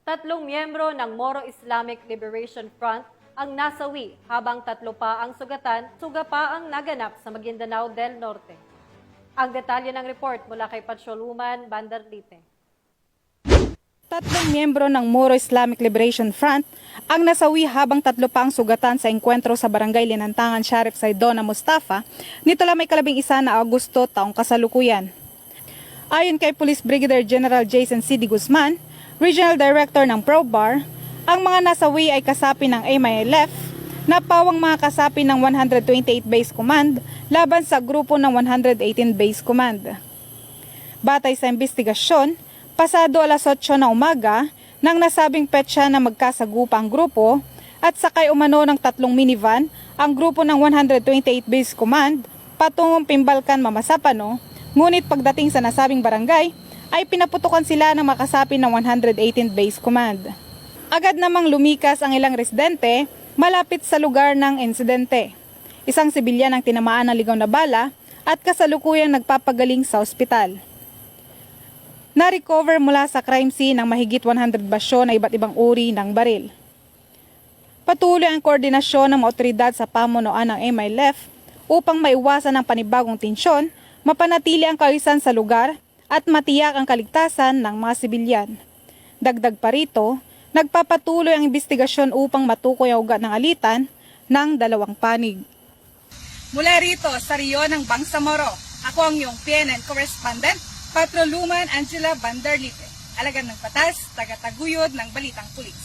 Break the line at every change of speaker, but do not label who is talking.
Tatlong miyembro ng Moro Islamic Liberation Front ang nasawi habang tatlo pa ang sugatan, suga pa ang naganap sa Maguindanao del Norte. Ang detalye ng report mula kay Patsyoluman Bandarlite.
Tatlong miyembro ng Moro Islamic Liberation Front ang nasawi habang tatlo pa ang sugatan sa engkwentro sa Barangay Linantangan Sheriff Saidona Mustafa nito lamang 11 na Agosto taong kasalukuyan. Ayon kay Police Brigadier General Jason C. D. Guzman, Regional Director ng ProBAR, ang mga nasawi ay kasapi ng MILF na pawang mga kasapi ng 128 Base Command laban sa grupo ng 118 Base Command. Batay sa investigasyon, pasado alas 8 ng umaga nang nasabing petsa na magkasagupa ang grupo at sakay umano ng tatlong minivan ang grupo ng 128 Base Command patungong Pimbalkan, Mamasapano, ngunit pagdating sa nasabing barangay ay pinaputukan sila ng makasapi ng 118 Base Command. Agad namang lumikas ang ilang residente malapit sa lugar ng insidente. Isang sibilyan ang tinamaan ng ligaw na bala at kasalukuyang nagpapagaling sa ospital. Na-recover mula sa crime scene ng mahigit 100 basyo na iba't ibang uri ng baril. Patuloy ang koordinasyon ng mga otoridad sa pamunuan ng MILF upang maiwasan ang panibagong tensyon, mapanatili ang kaayusan sa lugar at matiyak ang kaligtasan ng mga sibilyan. Dagdag pa rito, nagpapatuloy ang investigasyon upang matukoy ang ugat ng alitan ng dalawang panig. Mula rito sa Rio ng Bangsamoro, ako ang iyong PNN correspondent, Patroluman Angela Bandarlite, alagad ng batas, taga-taguyod ng Balitang Pulis.